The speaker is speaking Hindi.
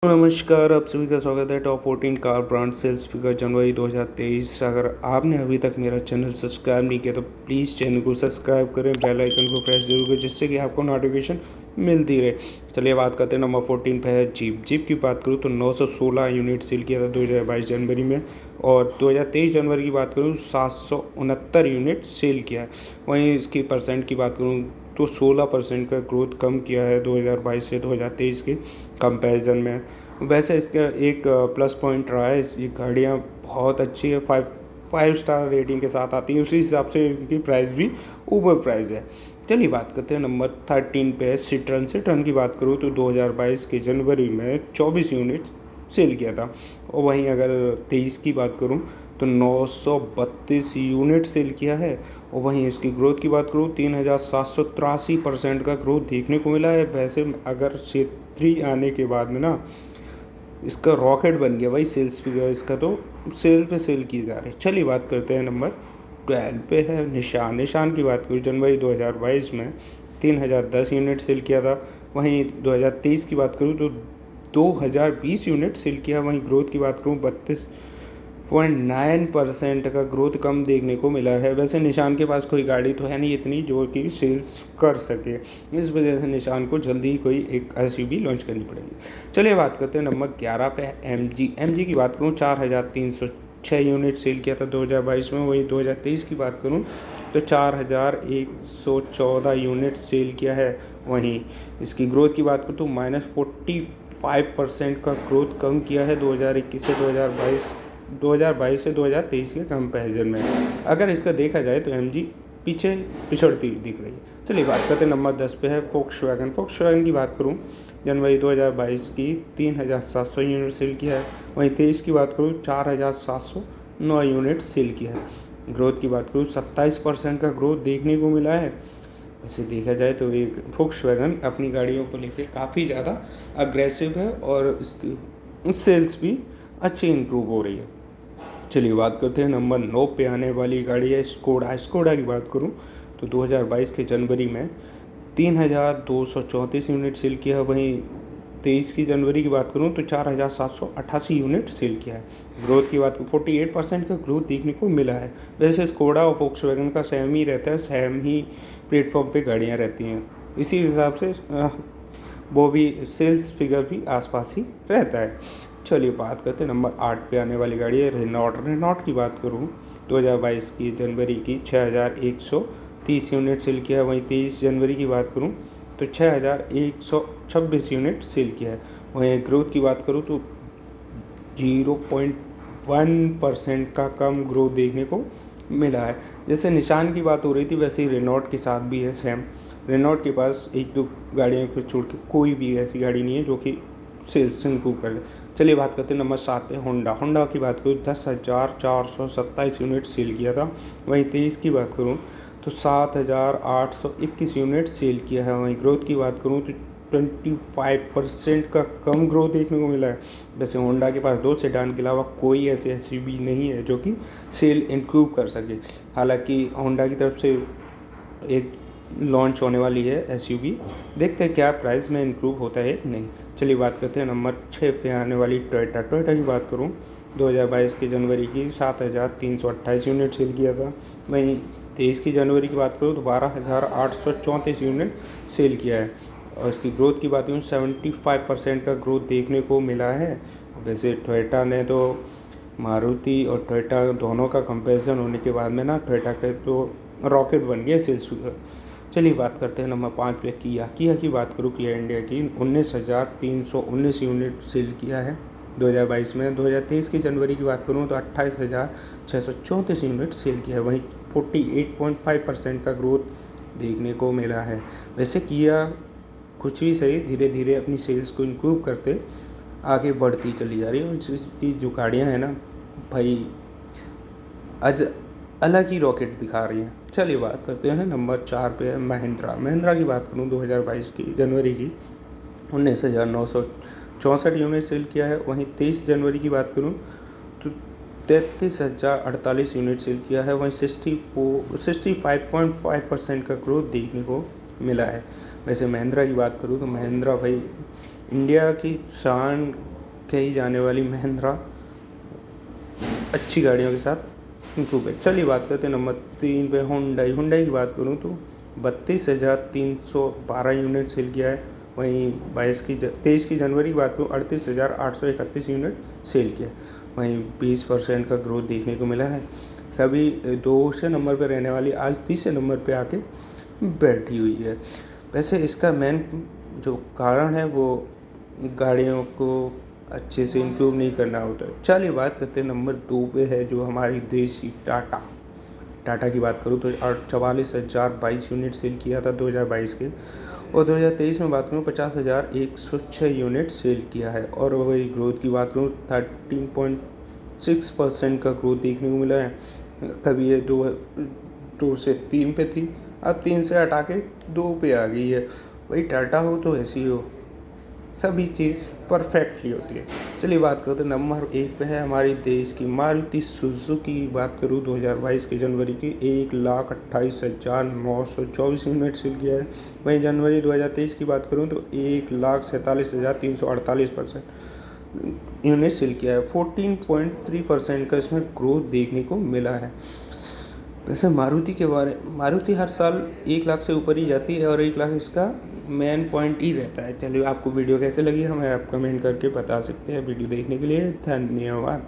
नमस्कार, आप सभी का स्वागत है top 14 car brand sales figure जनवरी 2023। अगर आपने अभी तक मेरा चैनल सब्सक्राइब नहीं किया तो प्लीज़ चैनल को सब्सक्राइब करें, बेल आइकन को प्रेस जरूर करें जिससे कि आपको नोटिफिकेशन मिलती रहे। चलिए बात करते हैं। नंबर 14 पे है जीप की बात करूँ तो 916 यूनिट सेल किया था 2022 जनवरी में, और 2023 जनवरी की बात करूँ 769 यूनिट सेल किया है। वहीं इसकी परसेंट की बात करूँ तो 16% का ग्रोथ कम किया है 2022 से 2023 के कंपैरिजन में। वैसे इसका एक प्लस पॉइंट रहा है, ये गाड़ियाँ बहुत अच्छी है, फाइव स्टार रेटिंग के साथ आती हैं, उसी हिसाब से इनकी प्राइस भी ओवर प्राइस है। चलिए बात करते हैं। नंबर 13 पे है सिट्रन की बात करूँ तो 2022 के जनवरी में 24 यूनिट सेल किया था, और वहीं अगर 23 की बात करूँ तो 932 यूनिट सेल किया है। और वहीं इसकी ग्रोथ की बात करूँ 3783% का ग्रोथ देखने को मिला है। वैसे अगर C3 आने के बाद में ना इसका रॉकेट बन गया भाई सेल्स फिगर, इसका तो सेल की जा रही है। चलिए बात करते हैं। नंबर 12 पे है निशान की बात करूँ जनवरी 2022 में 3010 यूनिट सेल किया था। वहीं 2023 की बात करूँ तो 2020 यूनिट सेल किया। वहीं ग्रोथ की बात करूँ 32.9% का ग्रोथ कम देखने को मिला है। वैसे निशान के पास कोई गाड़ी तो है नहीं इतनी जो कि सेल्स कर सके, इस वजह से निशान को जल्दी ही कोई एक SUV लॉन्च करनी पड़ेगी। चलिए बात करते हैं। नंबर 11 पे है MG की बात करूँ 4306 यूनिट सेल किया था 2022 में। वही 2023 की बात करूँ तो 4114 यूनिट सेल किया है। वहीं इसकी ग्रोथ की बात करूँ तो -45% का ग्रोथ कम किया है 2021 से 2022 से 2023 के कंपैरिजन में। अगर इसका देखा जाए तो MG पीछे पिछड़ती दिख रही है। चलिए बात करते हैं। नंबर 10 पे है फोक्सवैगन की बात करूं जनवरी 2022 की 3700 यूनिट सेल किया है। वहीं 23 की बात करूं 4709 यूनिट सेल किया है। ग्रोथ की बात करूं 27% का ग्रोथ देखने को मिला है। वैसे देखा जाए तो एक फोक्सवैगन अपनी गाड़ियों को लेकर काफ़ी ज़्यादा अग्रेसिव है और इसकी सेल्स भी अच्छी इंप्रूव हो रही है। चलिए बात करते हैं। नंबर 9 पे आने वाली गाड़ी है स्कोडा की बात करूं तो 2022 के जनवरी में 3234 यूनिट सेल किया है। वहीं 23 की जनवरी की बात करूं तो 4788 यूनिट सेल किया है। ग्रोथ की बात 48% का ग्रोथ देखने को मिला है। वैसे स्कोडा और फोक्सवैगन का सेम ही रहता है, सेम ही प्लेटफॉर्म पे गाड़ियाँ रहती हैं, इसी हिसाब से वो भी सेल्स फिगर भी आसपास ही रहता है। चलिए बात करते हैं। नंबर 8 पे आने वाली गाड़ी है रेनॉल्ट की बात करूँ 2022 की जनवरी की 6130 यूनिट सेल किया है। वहीं 23 जनवरी की बात करूँ तो 6126 यूनिट सेल किया है। वहीं ग्रोथ की बात करूँ तो 0.1% का कम ग्रोथ देखने को मिला है। जैसे निशान की बात हो रही थी वैसे ही रेनॉल्ट के साथ भी है सेम। रेनॉल्ट के पास एक दो गाड़ियों को छोड़ के कोई भी ऐसी गाड़ी नहीं है जो कि सेल्स इंप्रूव कर ले। चलिए बात करते हैं। नंबर 7 पे होंडा की बात करूँ 10,427 यूनिट सेल किया था। वहीं 23 की बात करूँ तो 7,821 यूनिट सेल किया है। वहीं ग्रोथ की बात करूँ तो 25% का कम ग्रोथ देखने को मिला है। वैसे होंडा के पास 2 सेडान के अलावा कोई ऐसे SUV नहीं है जो कि सेल इंप्रूव कर सके। हालांकि होंडा की तरफ से एक लॉन्च होने वाली है SUV, देखते हैं क्या प्राइस में इंप्रूव होता है कि नहीं। चलिए बात करते हैं। नंबर 6 पे आने वाली टोयोटा की बात करूं 2022 की जनवरी की 7328 यूनिट सेल किया था। वहीं 23 की जनवरी की बात करूं तो 12834 यूनिट सेल किया है। और इसकी ग्रोथ की बात करूँ 75% का ग्रोथ देखने को मिला है। वैसे टोयोटा ने तो मारुति और टोयोटा दोनों का कंपैरिजन होने के बाद में ना टोयोटा के तो रॉकेट बन गया सेल्स फिगर। चलिए बात करते हैं। नंबर 5 पे किया की बात करूँ, किया इंडिया की 19,319 यूनिट सेल किया है 2022 में। 2023 की जनवरी की बात करूँ तो 28,634 यूनिट सेल किया है। वहीं 48.5% का ग्रोथ देखने को मिला है। वैसे किया कुछ भी सही, धीरे धीरे अपनी सेल्स को इम्प्रूव करते आगे बढ़ती चली जा रही है। और इसकी जो गाड़ियाँ हैं ना भाई आज अलग ही रॉकेट दिखा रही हैं। चलिए बात करते हैं। नंबर 4 पे है महिंद्रा की बात करूँ 2022 की जनवरी की 19,964 यूनिट सेल किया है। वहीं 23 जनवरी की बात करूँ तो 33,048 यूनिट सेल किया है। वहीं 65.5% का ग्रोथ देखने को मिला है। वैसे महिंद्रा की बात करूँ तो महिंद्रा भाई इंडिया की शान कही जाने वाली महिंद्रा अच्छी गाड़ियों के साथ इम्प्रूव है। चलिए बात करते हैं नंबर 3 पे हुंडई की बात करूँ तो 32,312 यूनिट सेल किया है। वहीं 23 की जनवरी की बात करूँ 38,831 यूनिट सेल किया है। वहीं 20% का ग्रोथ देखने को मिला है। कभी 2 नंबर पर रहने वाली आज 30 नंबर पे आके बैठी हुई है। वैसे इसका मेन जो कारण है वो गाड़ियों को अच्छे से इम्प्रूव नहीं करना होता है। चलिए बात करते हैं नंबर 2 पे है जो हमारी देसी टाटा की बात करूँ तो 44,022 यूनिट सेल किया था 2022 के, और 2023 में बात करूँ 50,106 यूनिट सेल किया है। और वही ग्रोथ की बात करूँ 13.6% का ग्रोथ देखने को मिला है। कभी ये 2 से 3 पे थी, अब 3 से हटा के 2 पे आ गई है। वही टाटा हो तो ऐसी हो, सभी चीज़ परफेक्टली होती है। चलिए बात करते हैं नंबर 1 पे है हमारी देश की मारुति सुजुकी की बात करूँ 2022 की जनवरी की 1,28,924 यूनिट सेल किया है। वहीं जनवरी 2023 की बात करूँ तो 1,47,348 यूनिट सेल किया है। 14.3% का इसमें ग्रोथ देखने को मिला है। वैसे मारुति हर साल 1 लाख से ऊपर ही जाती है और 1 लाख इसका मेन पॉइंट ही रहता है। चलिए आपको वीडियो कैसे लगी हमें आप कमेंट करके बता सकते हैं। वीडियो देखने के लिए धन्यवाद।